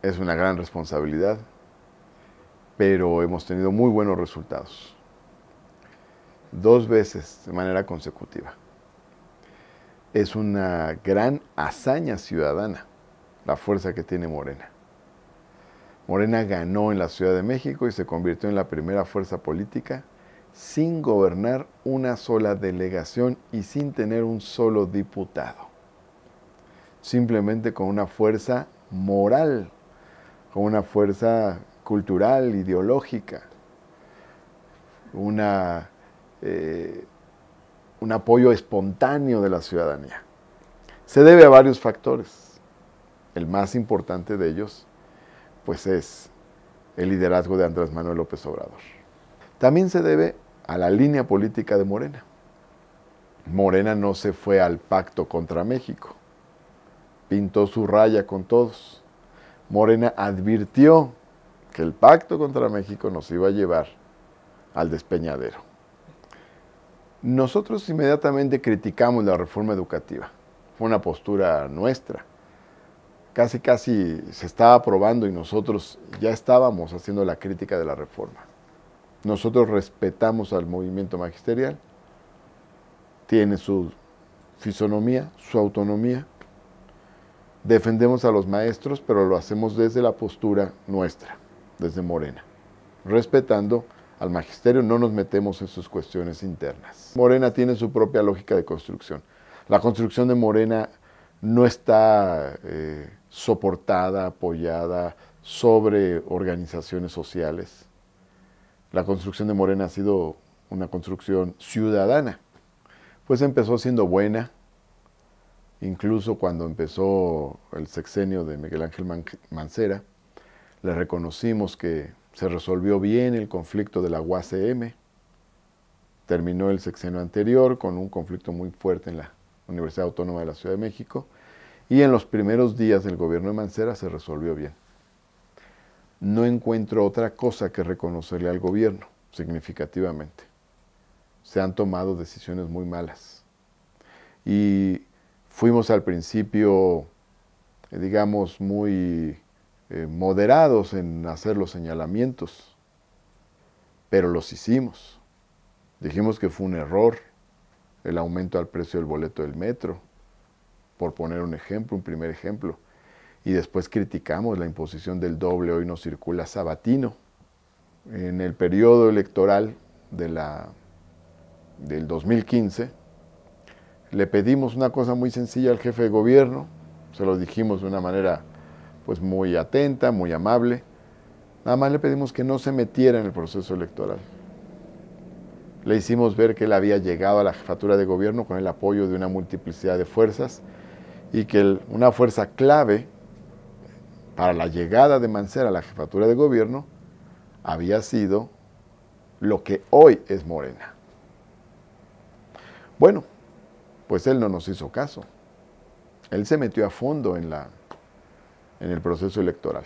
es una gran responsabilidad, pero hemos tenido muy buenos resultados. 2 veces de manera consecutiva. Es una gran hazaña ciudadana la fuerza que tiene Morena. Morena ganó en la Ciudad de México y se convirtió en la primera fuerza política sin gobernar una sola delegación y sin tener un solo diputado. Simplemente con una fuerza moral, con una fuerza cultural, ideológica, un apoyo espontáneo de la ciudadanía. Se debe a varios factores. El más importante de ellos, pues, es el liderazgo de Andrés Manuel López Obrador. También se debe a la línea política de Morena. Morena no se fue al pacto contra México, pintó su raya con todos. Morena advirtió que el pacto contra México nos iba a llevar al despeñadero. Nosotros inmediatamente criticamos la reforma educativa. Fue una postura nuestra. Casi se estaba aprobando y nosotros ya estábamos haciendo la crítica de la reforma. Nosotros respetamos al movimiento magisterial, tiene su fisonomía, su autonomía. Defendemos a los maestros, pero lo hacemos desde la postura nuestra, desde Morena. Respetando al magisterio, no nos metemos en sus cuestiones internas. Morena tiene su propia lógica de construcción. La construcción de Morena no está soportada, apoyada sobre organizaciones sociales. La construcción de Morena ha sido una construcción ciudadana. Pues empezó siendo buena, incluso cuando empezó el sexenio de Miguel Ángel Mancera, le reconocimos que se resolvió bien el conflicto de la UACM. Terminó el sexenio anterior con un conflicto muy fuerte en la Universidad Autónoma de la Ciudad de México y en los primeros días del gobierno de Mancera se resolvió bien. No encuentro otra cosa que reconocerle al gobierno significativamente. Se han tomado decisiones muy malas. Y fuimos al principio, digamos, muy moderados en hacer los señalamientos, pero los hicimos. Dijimos que fue un error el aumento al precio del boleto del metro, por poner un ejemplo, un primer ejemplo. Y después criticamos la imposición del doble, hoy no circula sabatino. En el periodo electoral del 2015, le pedimos una cosa muy sencilla al jefe de gobierno, se lo dijimos de una manera pues muy atenta, muy amable. Nada más le pedimos que no se metiera en el proceso electoral. Le hicimos ver que él había llegado a la jefatura de gobierno con el apoyo de una multiplicidad de fuerzas y que una fuerza clave para la llegada de Mancera a la jefatura de gobierno había sido lo que hoy es Morena. Bueno, pues él no nos hizo caso. Él se metió a fondo en el proceso electoral.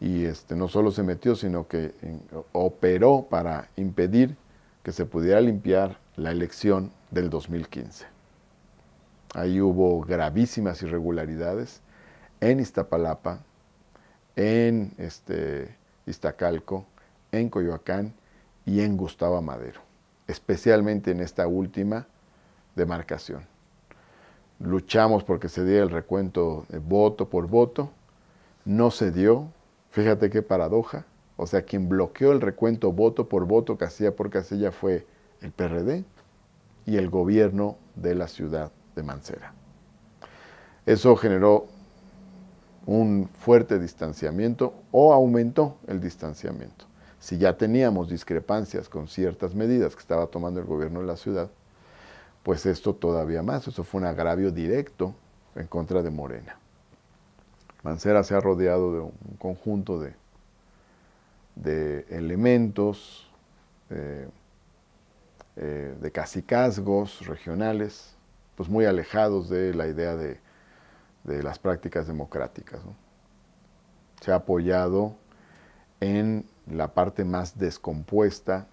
Y no solo se metió, sino que operó para impedir que se pudiera limpiar la elección del 2015. Ahí hubo gravísimas irregularidades en Iztapalapa, en Iztacalco, en Coyoacán y en Gustavo Amadero, especialmente en esta última demarcación. Luchamos porque se diera el recuento voto por voto, no se dio. Fíjate qué paradoja. O sea, quien bloqueó el recuento voto por voto, casilla por casilla, fue el PRD y el gobierno de la ciudad de Mancera. Eso generó un fuerte distanciamiento o aumentó el distanciamiento. Si ya teníamos discrepancias con ciertas medidas que estaba tomando el gobierno de la ciudad, pues esto todavía más. Eso fue un agravio directo en contra de Morena. Mancera se ha rodeado de un conjunto de elementos, de cacicazgos regionales, pues muy alejados de la idea de las prácticas democráticas, ¿no? Se ha apoyado en la parte más descompuesta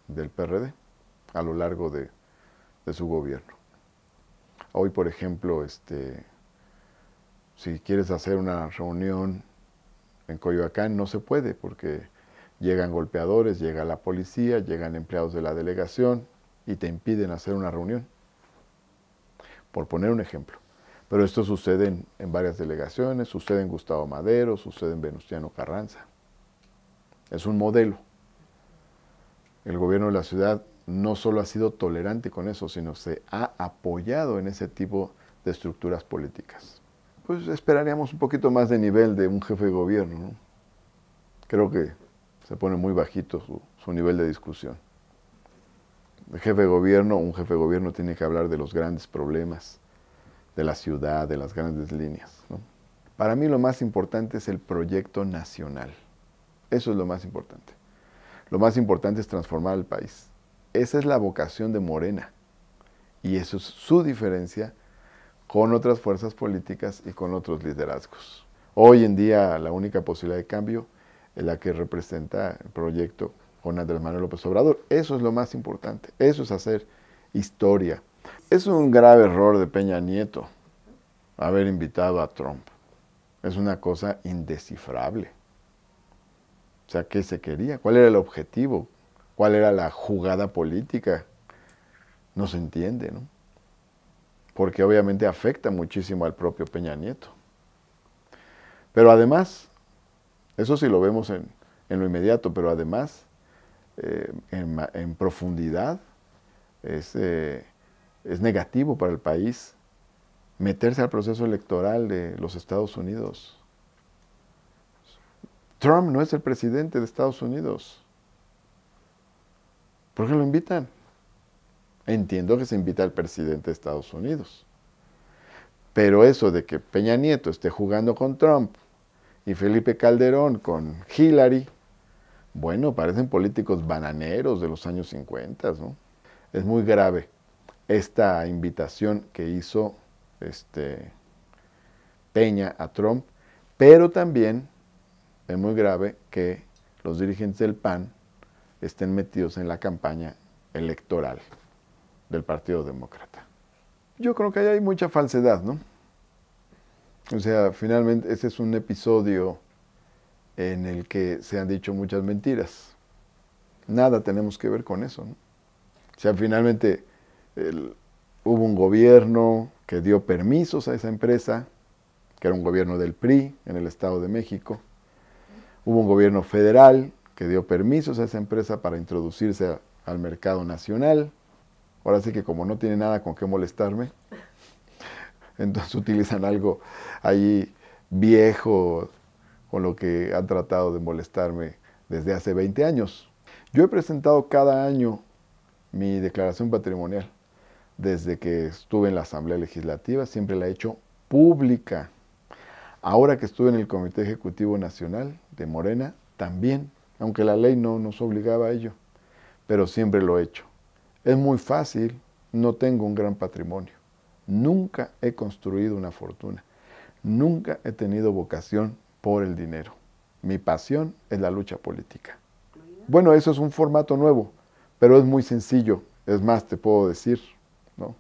del PRD a lo largo de su gobierno. Hoy, por ejemplo, Si quieres hacer una reunión en Coyoacán, no se puede porque llegan golpeadores, llega la policía, llegan empleados de la delegación y te impiden hacer una reunión, por poner un ejemplo. Pero esto sucede en varias delegaciones, sucede en Gustavo Madero, sucede en Venustiano Carranza. Es un modelo. El gobierno de la ciudad no solo ha sido tolerante con eso, sino se ha apoyado en ese tipo de estructuras políticas. Pues esperaríamos un poquito más de nivel de un jefe de gobierno, ¿no? Creo que se pone muy bajito su nivel de discusión. Un jefe de gobierno tiene que hablar de los grandes problemas de la ciudad, de las grandes líneas, ¿no? Para mí lo más importante es el proyecto nacional. Eso es lo más importante. Lo más importante es transformar el país. Esa es la vocación de Morena. Y eso es su diferencia con otras fuerzas políticas y con otros liderazgos. Hoy en día la única posibilidad de cambio es la que representa el proyecto con Andrés Manuel López Obrador. Eso es lo más importante. Eso es hacer historia. Es un grave error de Peña Nieto haber invitado a Trump. Es una cosa indescifrable. O sea, ¿qué se quería? ¿Cuál era el objetivo? ¿Cuál era la jugada política? No se entiende, ¿no? Porque obviamente afecta muchísimo al propio Peña Nieto. Pero además, eso sí lo vemos en lo inmediato, pero además, en profundidad, es negativo para el país meterse al proceso electoral de los Estados Unidos. Trump no es el presidente de Estados Unidos. ¿Por qué lo invitan? Entiendo que se invita al presidente de Estados Unidos. Pero eso de que Peña Nieto esté jugando con Trump y Felipe Calderón con Hillary, bueno, parecen políticos bananeros de los años 50, ¿no? Es muy grave esta invitación que hizo Peña a Trump, pero también es muy grave que los dirigentes del PAN estén metidos en la campaña electoral del Partido Demócrata. Yo creo que ahí hay mucha falsedad, ¿no? O sea, finalmente ese es un episodio en el que se han dicho muchas mentiras. Nada tenemos que ver con eso, ¿no? O sea, finalmente hubo un gobierno que dio permisos a esa empresa, que era un gobierno del PRI en el Estado de México. Hubo un gobierno federal que dio permisos a esa empresa para introducirse al mercado nacional. Ahora sí que como no tiene nada con qué molestarme, entonces utilizan algo ahí viejo con lo que han tratado de molestarme desde hace 20 años. Yo he presentado cada año mi declaración patrimonial. Desde que estuve en la Asamblea Legislativa siempre la he hecho pública. Ahora que estuve en el Comité Ejecutivo Nacional de Morena, también, aunque la ley no nos obligaba a ello, pero siempre lo he hecho. Es muy fácil, no tengo un gran patrimonio, nunca he construido una fortuna, nunca he tenido vocación por el dinero. Mi pasión es la lucha política. Bueno, eso es un formato nuevo, pero es muy sencillo. Es más, te puedo decir, ¿no?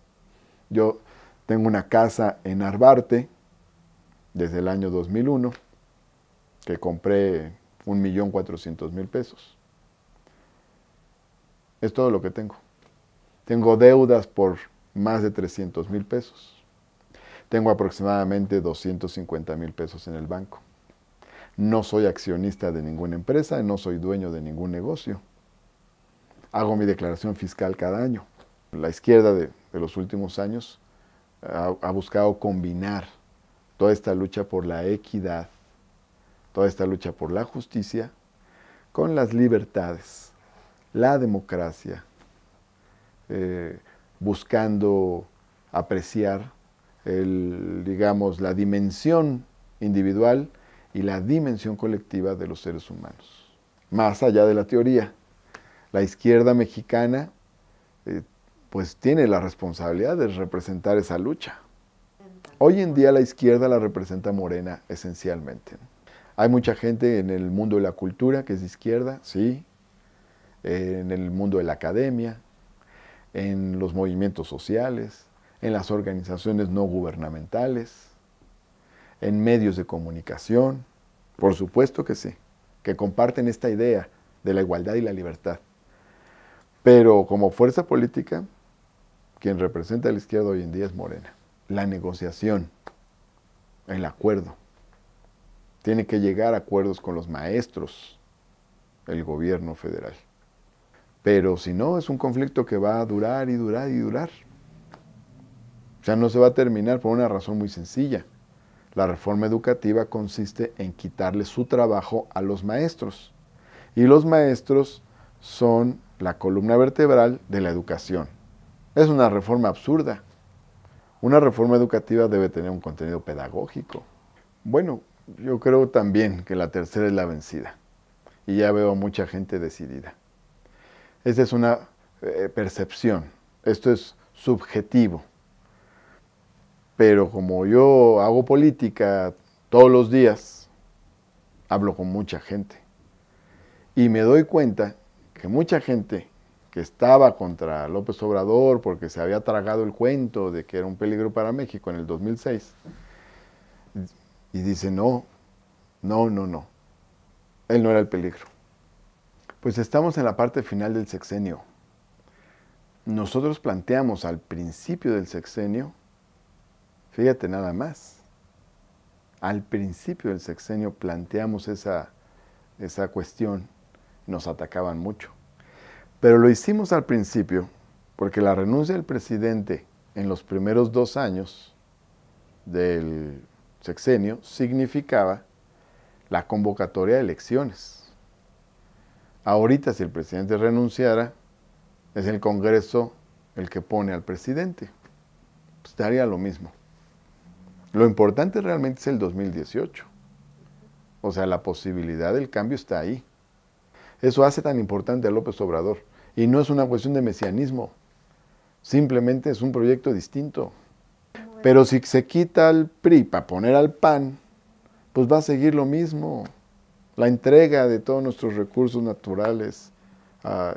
Yo tengo una casa en Narvarte desde el año 2001 que compré 1.400.000 pesos. Es todo lo que tengo. Tengo deudas por más de 300.000 pesos. Tengo aproximadamente 250.000 pesos en el banco. No soy accionista de ninguna empresa, no soy dueño de ningún negocio. Hago mi declaración fiscal cada año. La izquierda de los últimos años ha buscado combinar toda esta lucha por la equidad, toda esta lucha por la justicia, con las libertades, la democracia, buscando apreciar digamos, la dimensión individual y la dimensión colectiva de los seres humanos. Más allá de la teoría, la izquierda mexicana pues tiene la responsabilidad de representar esa lucha. Hoy en día la izquierda la representa Morena esencialmente. Hay mucha gente en el mundo de la cultura que es de izquierda, sí, en el mundo de la academia, en los movimientos sociales, en las organizaciones no gubernamentales, en medios de comunicación, por supuesto que sí, que comparten esta idea de la igualdad y la libertad. Pero como fuerza política, quien representa a la izquierda hoy en día es Morena. La negociación, el acuerdo. Tiene que llegar a acuerdos con los maestros, el gobierno federal. Pero si no, es un conflicto que va a durar y durar y durar. O sea, no se va a terminar por una razón muy sencilla. La reforma educativa consiste en quitarle su trabajo a los maestros. Y los maestros son la columna vertebral de la educación. Es una reforma absurda. Una reforma educativa debe tener un contenido pedagógico. Bueno, yo creo también que la tercera es la vencida. Y ya veo mucha gente decidida. Esa es una percepción. Esto es subjetivo. Pero como yo hago política todos los días, hablo con mucha gente. Y me doy cuenta que mucha gente que estaba contra López Obrador porque se había tragado el cuento de que era un peligro para México en el 2006, y dice, no, él no era el peligro. Pues estamos en la parte final del sexenio. Nosotros planteamos al principio del sexenio, fíjate nada más, al principio del sexenio planteamos esa cuestión, nos atacaban mucho. Pero lo hicimos al principio porque la renuncia del presidente en los primeros 2 años del sexenio significaba la convocatoria de elecciones. Ahorita, si el presidente renunciara, es el Congreso el que pone al presidente. Pues daría lo mismo. Lo importante realmente es el 2018. O sea, la posibilidad del cambio está ahí. Eso hace tan importante a López Obrador. Y no es una cuestión de mesianismo. Simplemente es un proyecto distinto. Pero si se quita al PRI para poner al PAN, pues va a seguir lo mismo. La entrega de todos nuestros recursos naturales a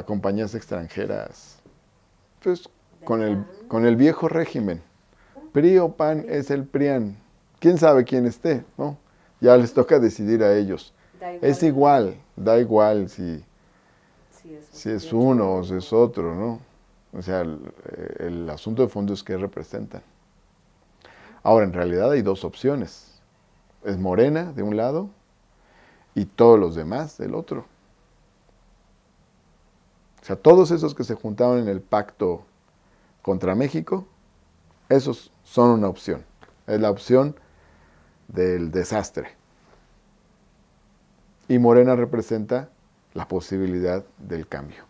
compañías extranjeras. Pues con el viejo régimen. PRI o PAN es el PRIAN. ¿Quién sabe quién esté? ¿No? Ya les toca decidir a ellos. Es igual, da igual si es uno o si es otro, ¿no? O sea, el asunto de fondo es qué representan. Ahora, en realidad hay 2 opciones. Es Morena de un lado y todos los demás del otro. O sea, todos esos que se juntaron en el pacto contra México, esos son una opción. Es la opción del desastre. Y Morena representa la posibilidad del cambio.